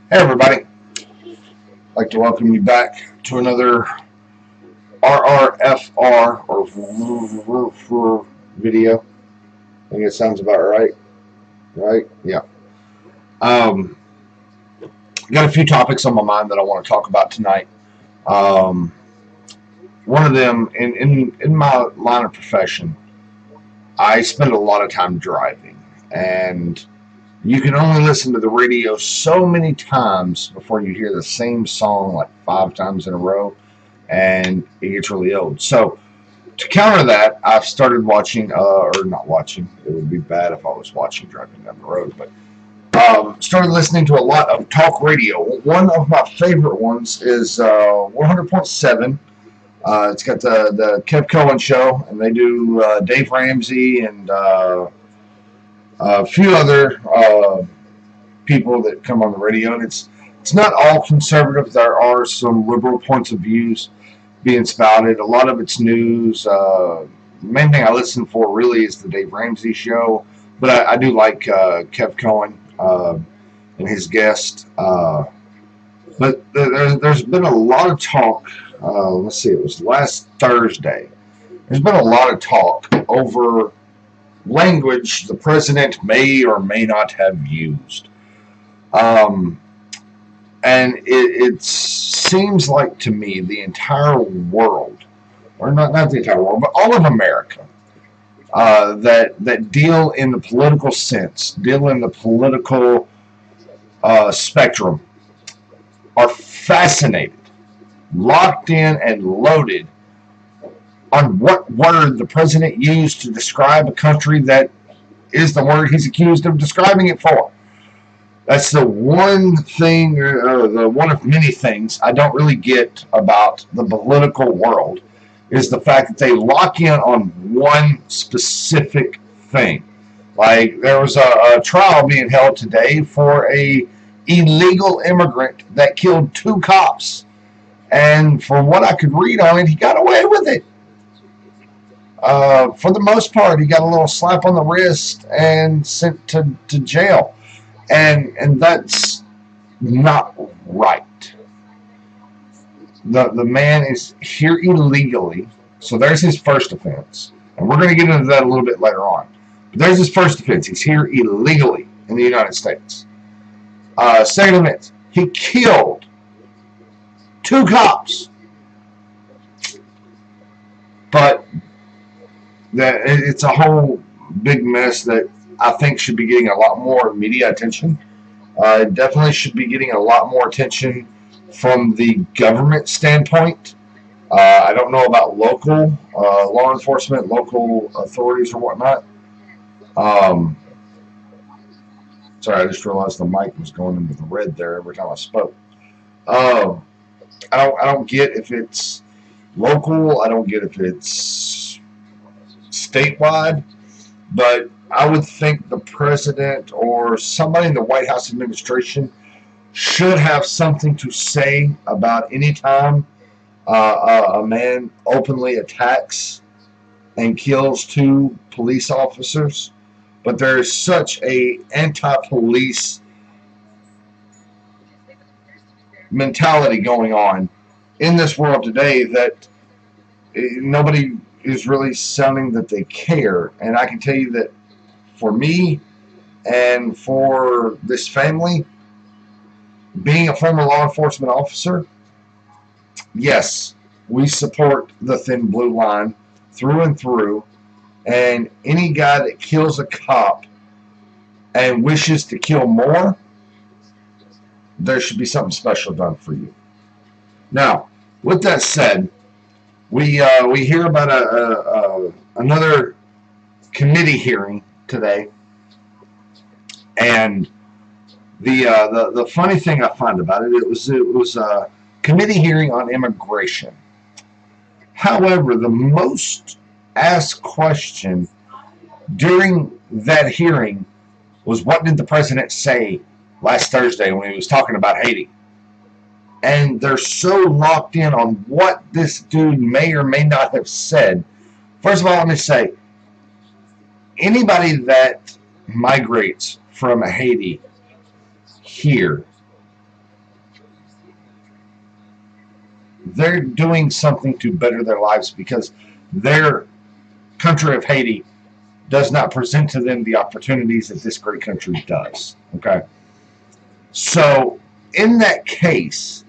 Hey everybody, I'd like to welcome you back to another RRFR or video. I think it sounds about right. Right? Yeah. Um, got a few topics on my mind that I want to talk about tonight. Um, One of them, in my line of profession, I spend a lot of time driving, and you can only listen to the radio so many times before you hear the same song like 5 times in a row, and it gets really old. So to counter that, I've started watching, or not watching. It would be bad if I was watching driving down the road, but started listening to a lot of talk radio. One of my favorite ones is 100.7. It's got the Kev Cohen show, and they do Dave Ramsey and a few other people that come on the radio, and it's not all conservative. There are some liberal points of views being spouted. A lot of it's news. The main thing I listen for really is the Dave Ramsey show, but I do like Kev Cohen and his guest. But there's been a lot of talk. Let's see, it was last Thursday. There's been a lot of talk over language the president may or may not have used. And it seems like to me the entire world, or not the entire world, but all of America, that deal in the political sense, deal in the political spectrum, are fascinated, locked in, and loaded on what word the president used to describe a country that is the word he's accused of describing it for. That's the one thing, or the one of many things I don't really get about the political world, is the fact that they lock in on one specific thing. Like, there was a trial being held today for a illegal immigrant that killed 2 cops. And from what I could read on it, he got away with it. For the most part, he got a little slap on the wrist and sent to jail. And that's not right. The man is here illegally, so there's his first offense. And we're going to get into that a little bit later on. But there's his first offense. He's here illegally in the United States. Second offense, he killed 2 cops. But it's a whole big mess that I think should be getting a lot more media attention. It definitely should be getting a lot more attention from the government standpoint. I don't know about local law enforcement, local authorities or whatnot. Sorry, I just realized the mic was going into the red there every time I spoke. I don't get if it's local. I don't get if it's statewide. But I would think the president or somebody in the White House administration should have something to say about any time a man openly attacks and kills 2 police officers. But there is such a anti-police mentality going on in this world today that nobody is really sounding that they care. And I can tell you that for me and for this family, being a former law enforcement officer, yes, we support the thin blue line through and through. And any guy that kills a cop and wishes to kill more, there should be something special done for you. Now, with that said, we hear about another committee hearing today, and the funny thing I find about it, it was a committee hearing on immigration. However, the most asked question during that hearing was, what did the president say last Thursday when he was talking about Haiti? And they're so locked in on what this dude may or may not have said. First of all, let me say, anybody that migrates from Haiti here they're doing something to better their lives because their country of Haiti does not present to them the opportunities that this great country does. Okay. So in that case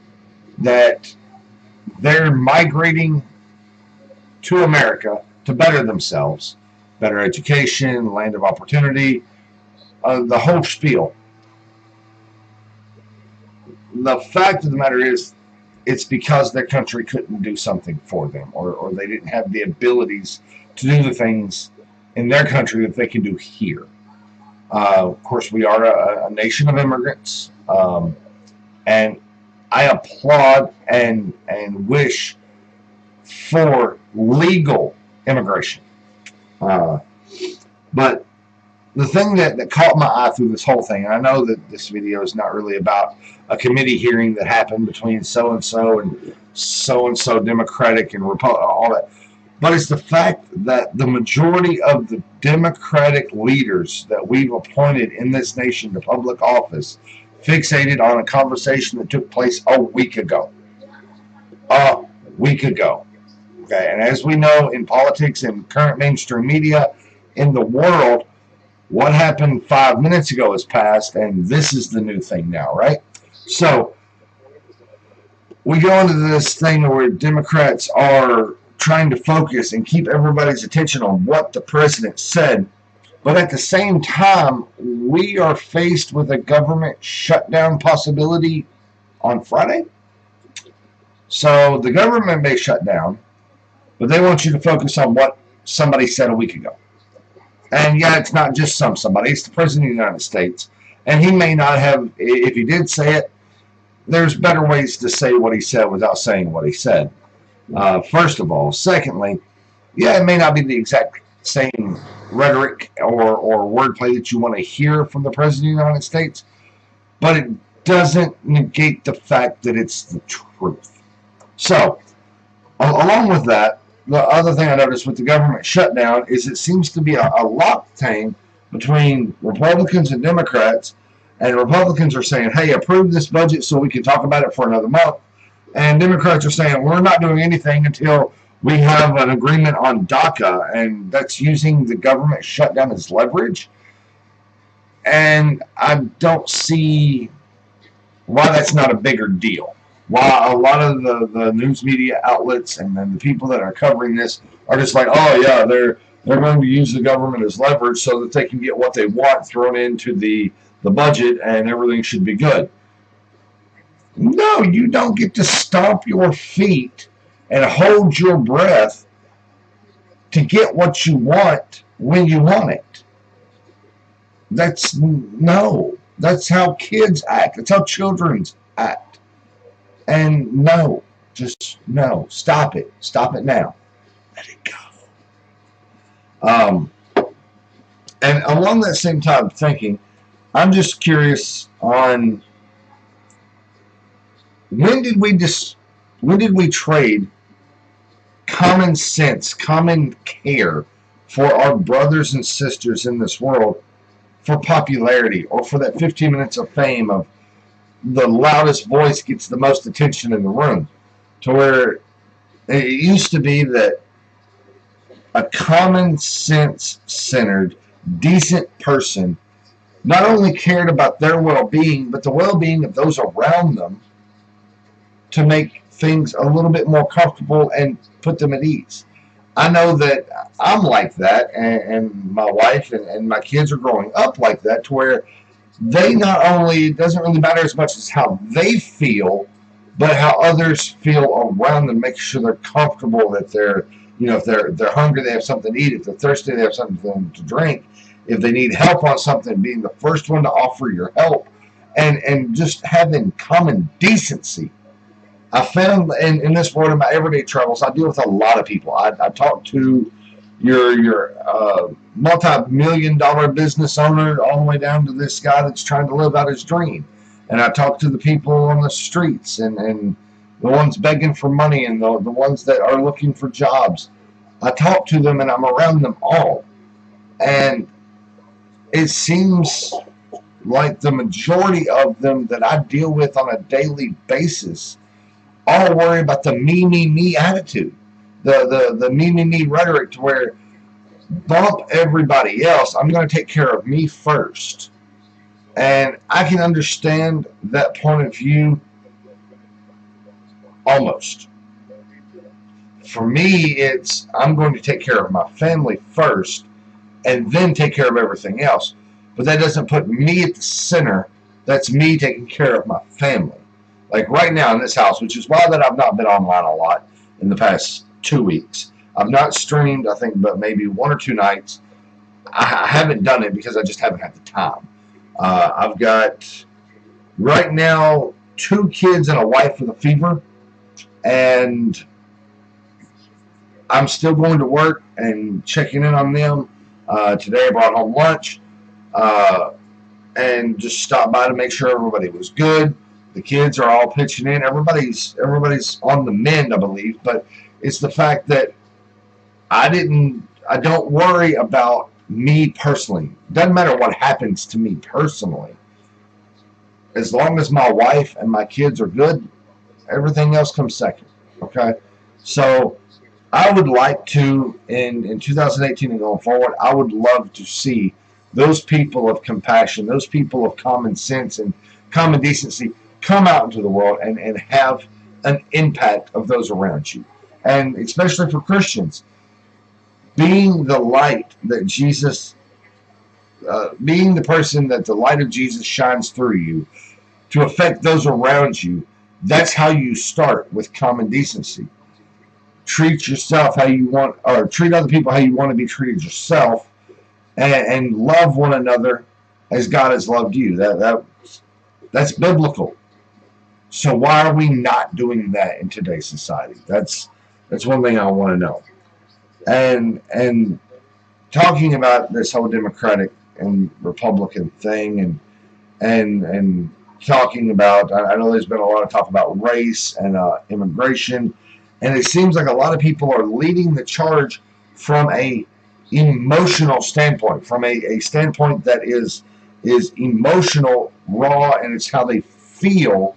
that they're migrating to America to better themselves, better education, land of opportunity, the whole spiel. The fact of the matter is, it's because their country couldn't do something for them, or they didn't have the abilities to do the things in their country that they can do here. Of course, we are a nation of immigrants, and I applaud and wish for legal immigration. But the thing that caught my eye through this whole thing, and I know that this video is not really about a committee hearing that happened between so-and-so and so-and-so Democratic and Republican, all that, but it's the fact that the majority of the Democratic leaders that we've appointed in this nation to public office fixated on a conversation that took place a week ago. A week ago. Okay, and as we know in politics and current mainstream media in the world, what happened 5 minutes ago has passed, and this is the new thing now, right? So we go into this thing where Democrats are trying to focus and keep everybody's attention on what the president said, but at the same time, we are faced with a government shutdown possibility on Friday. So the government may shut down, but they want you to focus on what somebody said a week ago. And yeah, it's not just somebody, it's the President of the United States. And he may not have, if he did say it, there's better ways to say what he said without saying what he said. First of all. Secondly, yeah, it may not be the exact same rhetoric or wordplay that you want to hear from the President of the United States, but it doesn't negate the fact that it's the truth. So, along with that, the other thing I noticed with the government shutdown is it seems to be a lockdown between Republicans and Democrats, and Republicans are saying, hey, approve this budget so we can talk about it for another month, and Democrats are saying, we're not doing anything until we have an agreement on DACA, and that's using the government shutdown as leverage. And I don't see why that's not a bigger deal. Why a lot of the news media outlets and then the people that are covering this are just like, oh yeah, they're going to use the government as leverage so that they can get what they want thrown into the budget and everything should be good. No, you don't get to stomp your feet and hold your breath to get what you want when you want it. That's how kids act. That's how children act. And no, just no. Stop it. Stop it now. Let it go. And along that same time of thinking, I'm just curious on when did we trade common sense, common care for our brothers and sisters in this world for popularity or for that 15 minutes of fame of the loudest voice gets the most attention in the room, to where it used to be that a common sense centered, decent person not only cared about their well-being, but the well-being of those around them to make things a little bit more comfortable and put them at ease. I know that I'm like that, and my wife and my kids are growing up like that, to where they not only, it doesn't really matter as much as how they feel, but how others feel around them, making sure they're comfortable, that they're, if they're hungry, they have something to eat. If they're thirsty, they have something to drink. If they need help on something, being the first one to offer your help, and just having common decency. I found in this world, in my everyday travels, I deal with a lot of people. I talk to your multi-million-dollar business owner all the way down to this guy that's trying to live out his dream. And I talk to the people on the streets and the ones begging for money and the ones that are looking for jobs. I talk to them and I'm around them all. And it seems like the majority of them that I deal with on a daily basis all worry about the me attitude, the me rhetoric, to where bump everybody else. I'm going to take care of me first. And I can understand that point of view almost. For me, it's I'm going to take care of my family first and then take care of everything else. But that doesn't put me at the center. That's me taking care of my family. Like right now in this house, which is why that I've not been online a lot in the past 2 weeks. I've not streamed, I think, but maybe 1 or 2 nights. I haven't done it because I just haven't had the time. I've got, right now, 2 kids and a wife with a fever. And I'm still going to work and checking in on them. Today I brought home lunch and just stopped by to make sure everybody was good. The kids are all pitching in. Everybody's on the mend, I believe. But it's the fact that I don't worry about me personally. Doesn't matter what happens to me personally. As long as my wife and my kids are good, everything else comes second. Okay? So I would like to, in 2018 and going forward, I would love to see those people of compassion, those people of common sense and common decency come out into the world and have an impact of those around you. And especially for Christians, being the light that Jesus, being the person that the light of Jesus shines through you to affect those around you, that's how you start, with common decency. Treat yourself how you want, or treat other people how you want to be treated yourself, and love one another as God has loved you. That's biblical. So why are we not doing that in today's society? That's one thing I want to know. And talking about this whole Democratic and Republican thing, and talking about, I know there's been a lot of talk about race and immigration, and it seems like a lot of people are leading the charge from a emotional standpoint, from a standpoint that is emotional, raw, and it's how they feel.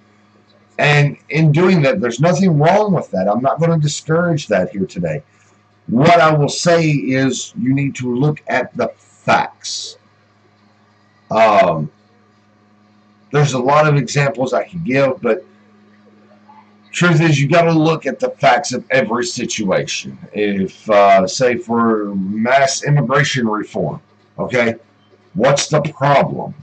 And in doing that, there's nothing wrong with that. I'm not going to discourage that here today. What I will say is you need to look at the facts. There's a lot of examples I could give, but truth is, you got to look at the facts of every situation. If, say, for mass immigration reform, okay, what's the problem?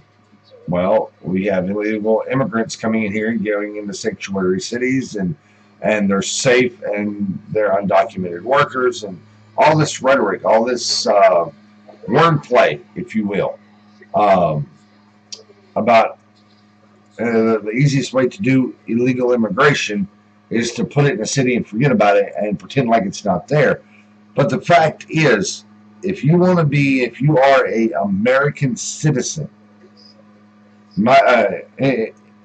Well, we have illegal immigrants coming in here and going into sanctuary cities, and they're safe, and they're undocumented workers, and all this rhetoric, all this wordplay, if you will, about the easiest way to do illegal immigration is to put it in a city and forget about it and pretend like it's not there. But the fact is, if you are a American citizen,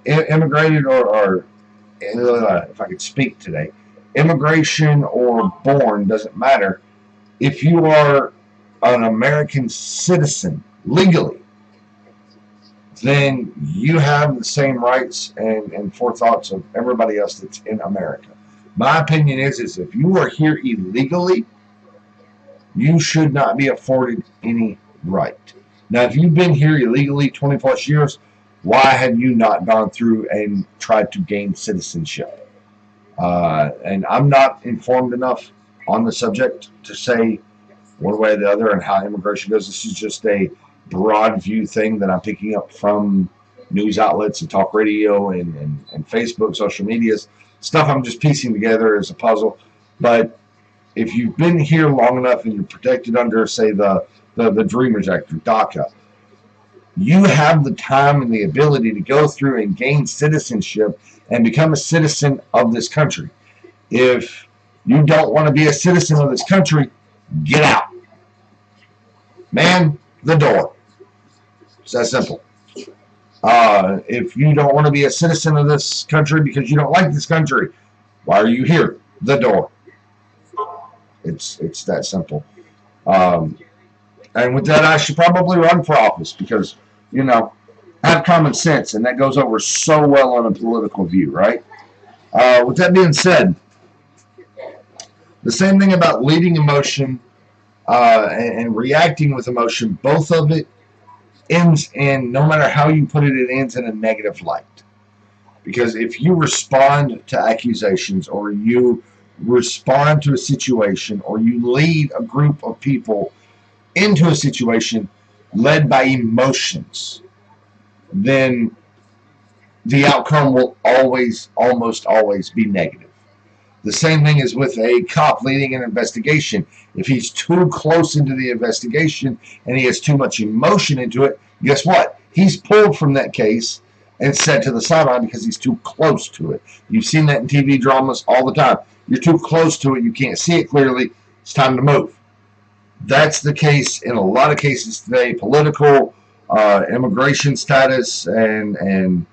immigrated or if I could speak today, immigration or born, doesn't matter. If you are an American citizen legally, then you have the same rights and forethoughts of everybody else that's in America. My opinion is if you are here illegally, you should not be afforded any right. Now, if you've been here illegally 20 plus years, why have you not gone through and tried to gain citizenship? And I'm not informed enough on the subject to say one way or the other and how immigration goes. This is just a broad view thing that I'm picking up from news outlets and talk radio and Facebook, social medias, stuff I'm just piecing together as a puzzle. But if you've been here long enough and you're protected under, say, the Dreamers Act or DACA, you have the time and the ability to go through and gain citizenship and become a citizen of this country. If you don't want to be a citizen of this country, get out. Man the door. It's that simple. If you don't want to be a citizen of this country because you don't like this country, why are you here? The door. It's that simple. And with that, I should probably run for office because, I have common sense, and that goes over so well on a political view, right? With that being said, the same thing about leading emotion and reacting with emotion, both of it ends in, no matter how you put it, it ends in a negative light. Because if you respond to accusations, or you respond to a situation, or you lead a group of people into a situation led by emotions, then the outcome will almost always be negative. The same thing is with a cop leading an investigation. If he's too close into the investigation and he has too much emotion into it, guess what? He's pulled from that case and set to the sideline because he's too close to it. You've seen that in TV dramas all the time. You're too close to it. You can't see it clearly. It's time to move. That's the case in a lot of cases today. Political, immigration status, and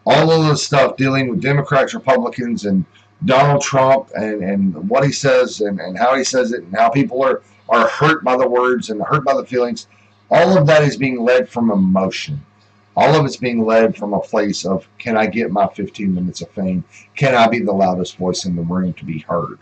all of the stuff dealing with Democrats, Republicans, and Donald Trump, and what he says, and how he says it, and how people are hurt by the words and hurt by the feelings. All of that is being led from emotion. All of it's being led from a place of, can I get my 15 minutes of fame? Can I be the loudest voice in the room to be heard?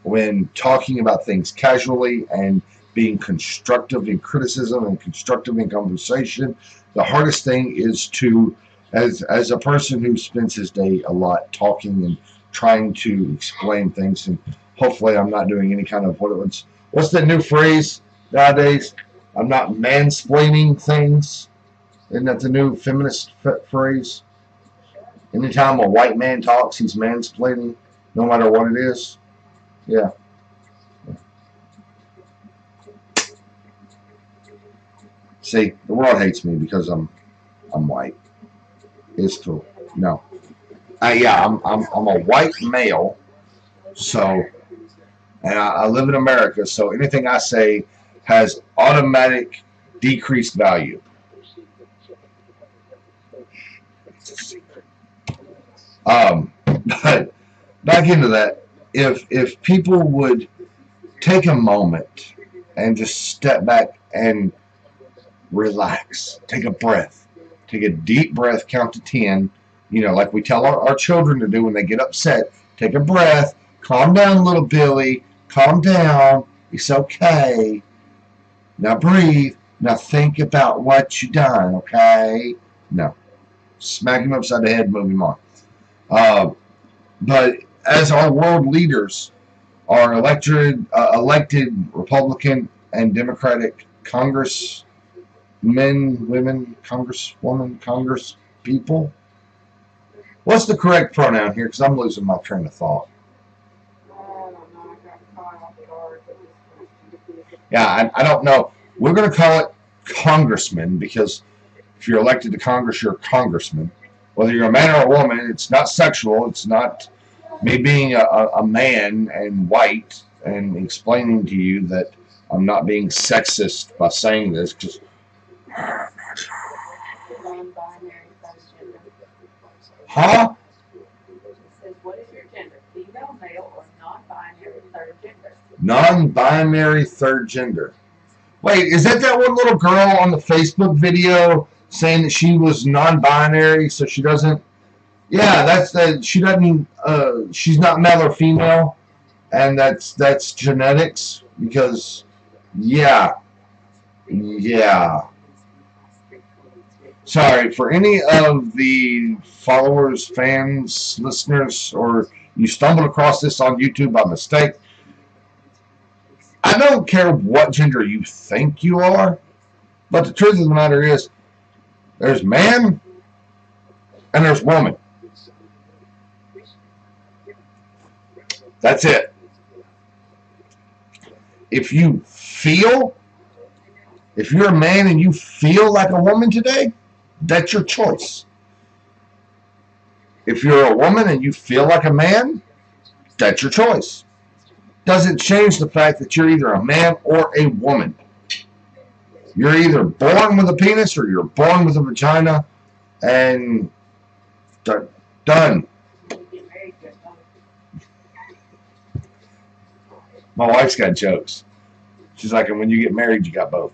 When talking about things casually and being constructive in criticism and constructive in conversation, the hardest thing is to, as a person who spends his day a lot talking and trying to explain things, and hopefully I'm not doing any kind of, what's the new phrase nowadays? I'm not mansplaining things. Isn't that the new feminist phrase? Anytime a white man talks, he's mansplaining, no matter what it is. Yeah. See, the world hates me because I'm white. It's true. No. Yeah, I'm a white male, so, and I live in America, so anything I say has automatic decreased value. But back into that, if people would take a moment and just step back and relax, take a breath, take a deep breath, count to 10, like we tell our children to do when they get upset. Take a breath, calm down, little Billy, calm down, it's okay. Now breathe, now think about what you done, okay? No. Smack him upside the head, move him on. But as our world leaders, our elected Republican and Democratic Congressmen, women, Congresswoman, Congress people. What's the correct pronoun here? Because I'm losing my train of thought. Yeah, I don't know. We're going to call it congressman, because if you're elected to Congress, you're a congressman. Whether you're a man or a woman, it's not sexual. It's not me being a man and white and explaining to you that I'm not being sexist by saying this. Just huh? What is your gender? Female, male, or non-binary third gender? Non-binary third gender. Wait, is that one little girl on the Facebook video saying that she was non-binary, so she doesn't? Yeah, that's that. She doesn't. She's not male or female, and that's genetics. Because, yeah. Sorry for any of the followers, fans, listeners, or you stumbled across this on YouTube by mistake. I don't care what gender you think you are, but the truth of the matter is, there's man and there's woman. That's it. If you're a man and you feel like a woman today, that's your choice. If you're a woman and you feel like a man, that's your choice. Doesn't change the fact that you're either a man or a woman. You're either born with a penis or you're born with a vagina, and done. My wife's got jokes. She's like, and when you get married, you got both.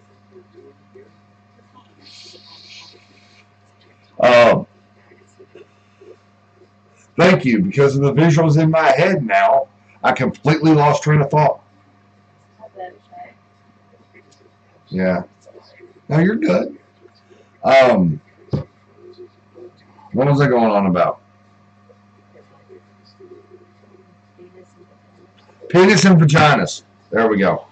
Thank you. Because of the visuals in my head now, I completely lost train of thought. Yeah. No, you're good. What was I going on about? Penis and vaginas. There we go.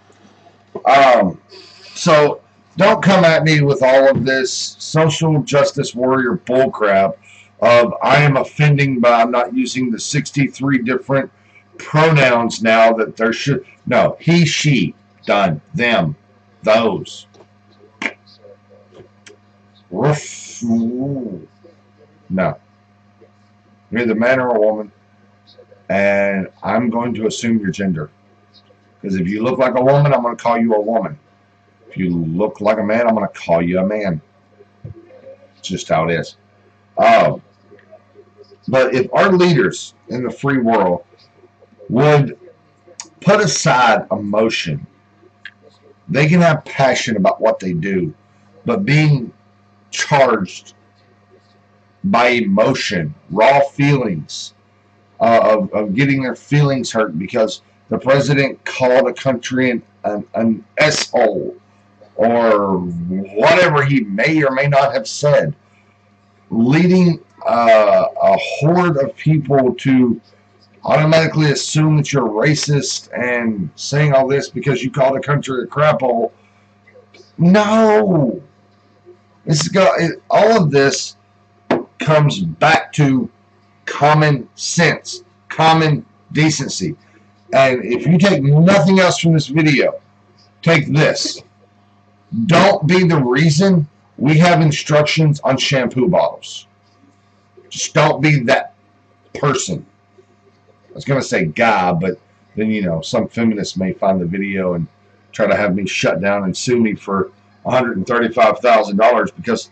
So don't come at me with all of this social justice warrior bullcrap of I am offending by not using the 63 different pronouns now that there should. No, he, she, done, them, those. No. You're either man or a woman, and I'm going to assume your gender. Because if you look like a woman, I'm going to call you a woman. If you look like a man, I'm going to call you a man. It's just how it is. But if our leaders in the free world would put aside emotion, they can have passion about what they do, but being charged by emotion, raw feelings, of getting their feelings hurt because the president called a country an S-hole or whatever he may or may not have said, leading a horde of people to automatically assume that you're racist and saying all this because you called a country a crap hole. No. All of this comes back to common sense, common decency. And if you take nothing else from this video, take this. Don't be the reason we have instructions on shampoo bottles. Just don't be that person. I was going to say guy, but then, you know, some feminists may find the video and try to have me shut down and sue me for $135,000 because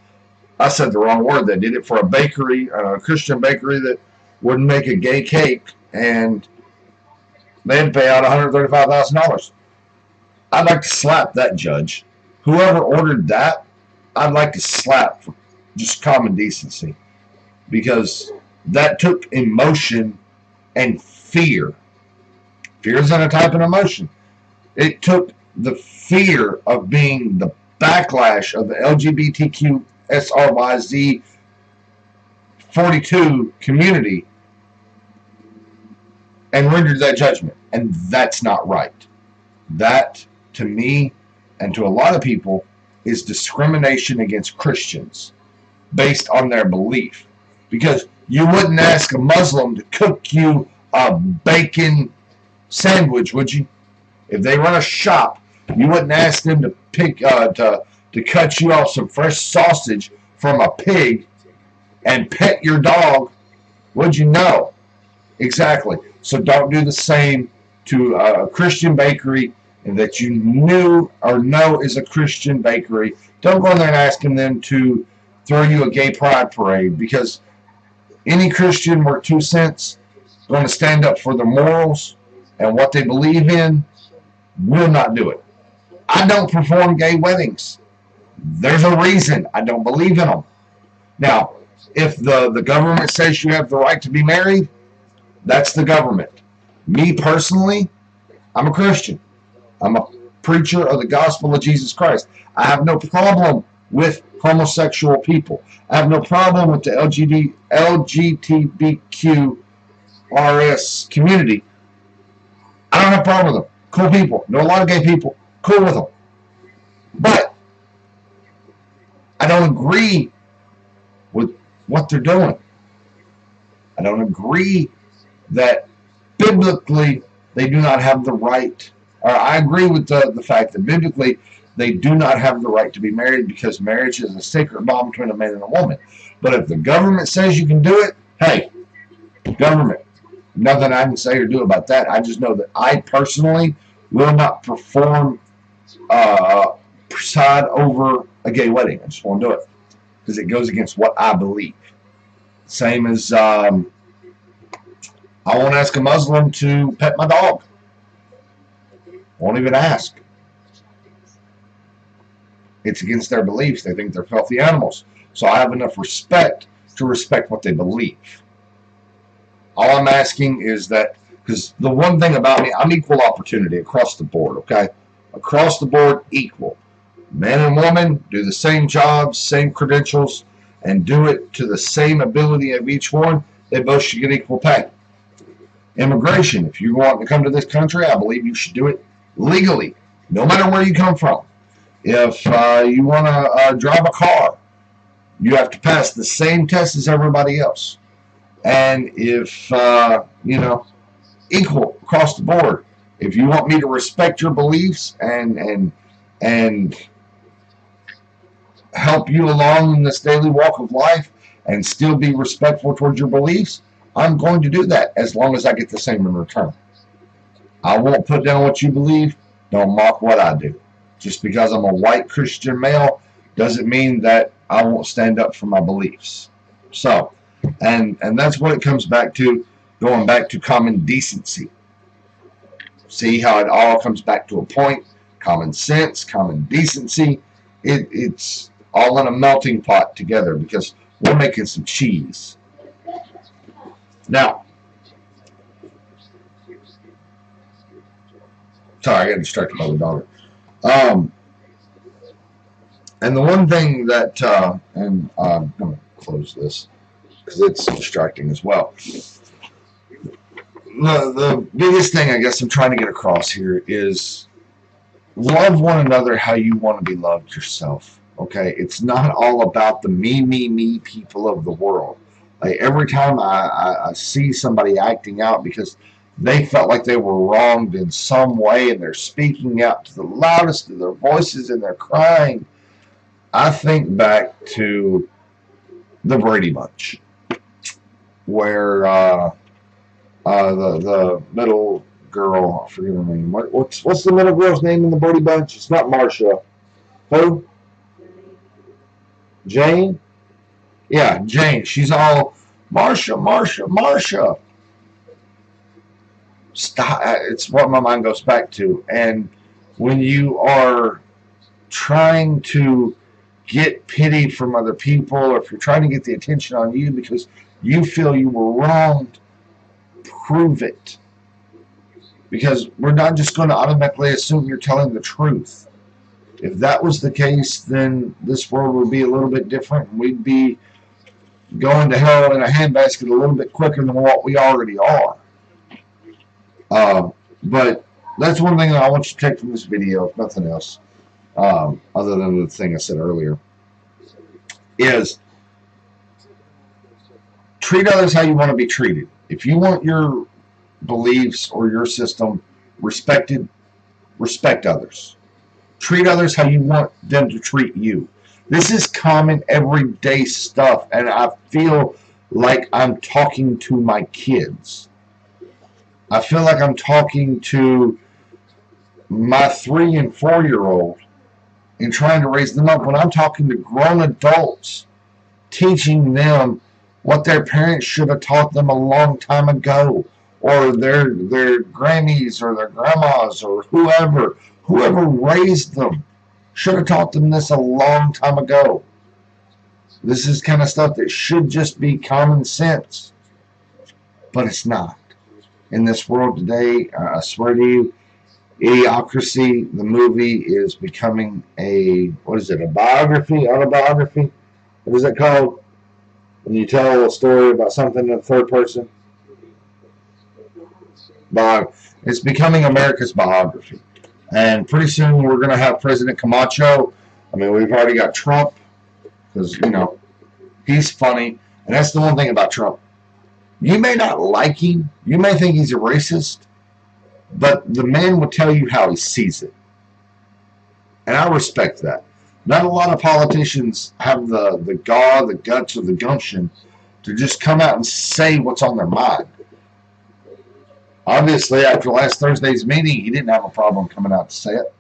I said the wrong word. They did it for a bakery, a Christian bakery that wouldn't make a gay cake, and they had to pay out $135,000. I'd like to slap that judge. Whoever ordered that, I'd like to slap for just common decency, because that took emotion and fear. Fear isn't a type of emotion. It took the fear of being the backlash of the LGBTQ SRYZ 42 community and rendered that judgment. And that's not right. That, to me, and to a lot of people, is discrimination against Christians based on their belief. Because you wouldn't ask a Muslim to cook you a bacon sandwich, would you? If they run a shop, you wouldn't ask them to to cut you off some fresh sausage from a pig and pet your dog, would you? Know? Exactly. So don't do the same to a Christian bakery that you knew or know is a Christian bakery. Don't go in there and ask them to throw you a gay pride parade, because any Christian worth 2 cents going to stand up for their morals and what they believe in will not do it. I don't perform gay weddings. There's a reason I don't believe in them. Now, if the government says you have the right to be married, that's the government. Me personally, I'm a Christian. I'm a preacher of the gospel of Jesus Christ. I have no problem with homosexual people. I have no problem with the LGBTQ RS community. I don't have a problem with them. Cool people. Know a lot of gay people. Cool with them. But I don't agree with what they're doing. I don't agree that biblically they do not have the right. Or I agree with the fact that biblically they do not have the right to be married, because marriage is a sacred bond between a man and a woman. But if the government says you can do it, hey, government, nothing I can say or do about that. I just know that I personally will not preside over a gay wedding. I just won't do it because it goes against what I believe. Same as I won't ask a Muslim to pet my dog. Won't even ask. It's against their beliefs. They think they're filthy animals. So I have enough respect to respect what they believe. All I'm asking is that, because the one thing about me, I'm equal opportunity across the board, okay? Across the board, equal. Man and woman do the same jobs, same credentials, and do it to the same ability of each one. They both should get equal pay. Immigration, if you want to come to this country, I believe you should do it legally, no matter where you come from. If you want to drive a car, you have to pass the same test as everybody else. And if, equal across the board. If you want me to respect your beliefs and help you along in this daily walk of life and still be respectful towards your beliefs, I'm going to do that as long as I get the same in return. I won't put down what you believe. Don't mock what I do. Just because I'm a white Christian male doesn't mean that I won't stand up for my beliefs. So, and that's what it comes back to, going back to common decency. See how it all comes back to a point? Common sense, common decency. It's all in a melting pot together because we're making some cheese. Now, sorry, I got distracted by the daughter. And the one thing that, and I'm going to close this because it's distracting as well. The biggest thing I guess I'm trying to get across here is love one another how you want to be loved yourself. Okay, it's not all about the me people of the world. Like every time I see somebody acting out because they felt like they were wronged in some way and they're speaking out to the loudest of their voices and they're crying, I think back to the Brady Bunch, where the middle girl, I forget her name. What's the middle girl's name in the Brady Bunch? It's not Marcia. Who? Jane? Yeah, Jane. She's all Marcia. Stop. It's what my mind goes back to. And when you are trying to get pity from other people, or if you're trying to get the attention on you because you feel you were wronged, prove it. Because we're not just going to automatically assume you're telling the truth. If that was the case, then this world would be a little bit different, and we'd be going to hell in a handbasket a little bit quicker than what we already are. But that's one thing that I want you to take from this video, if nothing else, other than the thing I said earlier, is treat others how you want to be treated. If you want your beliefs or your system respected, respect others. Treat others how you want them to treat you. This is common everyday stuff, and I feel like I'm talking to my kids. I feel like I'm talking to my 3 and 4-year-old and trying to raise them up when I'm talking to grown adults, teaching them what their parents should have taught them a long time ago, or their grannies or their grandmas or whoever raised them should have taught them this a long time ago. This is kind of stuff that should just be common sense, but it's not. In this world today, I swear to you, Idiocracy, the movie, is becoming a biography, autobiography? What is it called? When you tell a story about something in the third person? It's becoming America's biography. And pretty soon we're going to have President Camacho. I mean, we've already got Trump, because, he's funny. And that's the one thing about Trump. You may not like him. You may think he's a racist. But the man will tell you how he sees it. And I respect that. Not a lot of politicians have the guts, or the gumption to just come out and say what's on their mind. Obviously, after last Thursday's meeting, he didn't have a problem coming out to say it.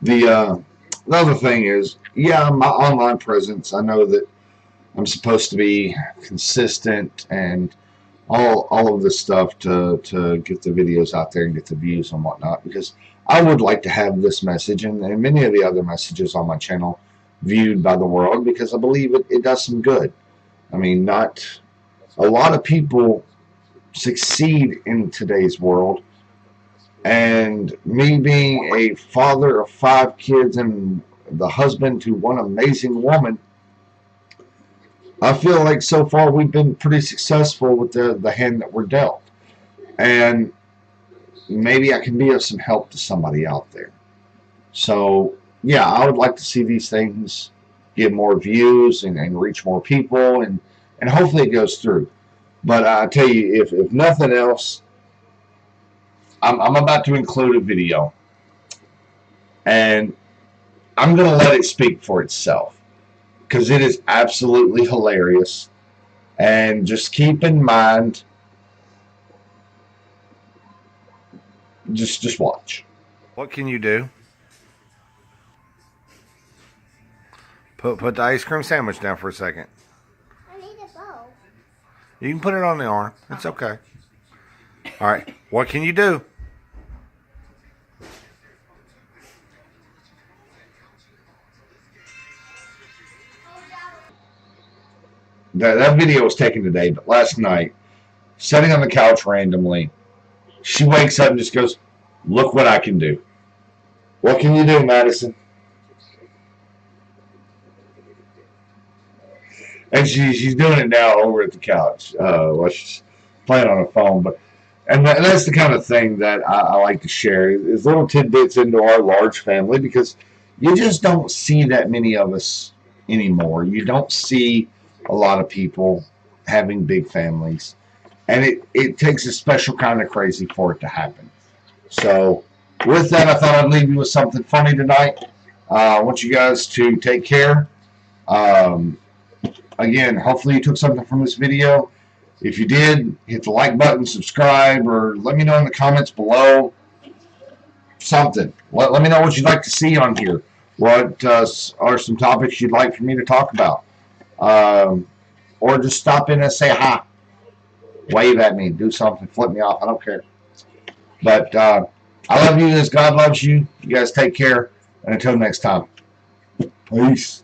The other thing is, yeah, my online presence, I know that I'm supposed to be consistent and all of this stuff to get the videos out there and get the views and whatnot, because I would like to have this message and many of the other messages on my channel viewed by the world, because I believe it does some good. I mean, not a lot of people succeed in today's world, and me being a father of 5 kids and the husband to one amazing woman, I feel like so far we've been pretty successful with the hand that we're dealt. And maybe I can be of some help to somebody out there. So, yeah, I would like to see these things get more views and reach more people, and hopefully it goes through. But I tell you, if nothing else, I'm about to include a video, and I'm going to let it speak for itself, because it is absolutely hilarious. And just keep in mind, just watch. What can you do? Put the ice cream sandwich down for a second. I need a bow. You can put it on the arm. It's okay. All right. What can you do? That video was taken today, but last night, sitting on the couch randomly, she wakes up and just goes, "Look what I can do." What can you do, Madison? And she's doing it now over at the couch while she's playing on her phone. But that's the kind of thing that I like to share, is little tidbits into our large family, because you just don't see that many of us anymore. You don't see a lot of people having big families, and it takes a special kind of crazy for it to happen. So with that, I thought I'd leave you with something funny tonight. I want you guys to take care. Again, hopefully you took something from this video. If you did, hit the like button, subscribe, or let me know in the comments below something. Let me know what you'd like to see on here. What are some topics you'd like for me to talk about? Or just stop in and say hi. Wave at me. Do something. Flip me off. I don't care. But I love you as God loves you. You guys take care. And until next time. Peace.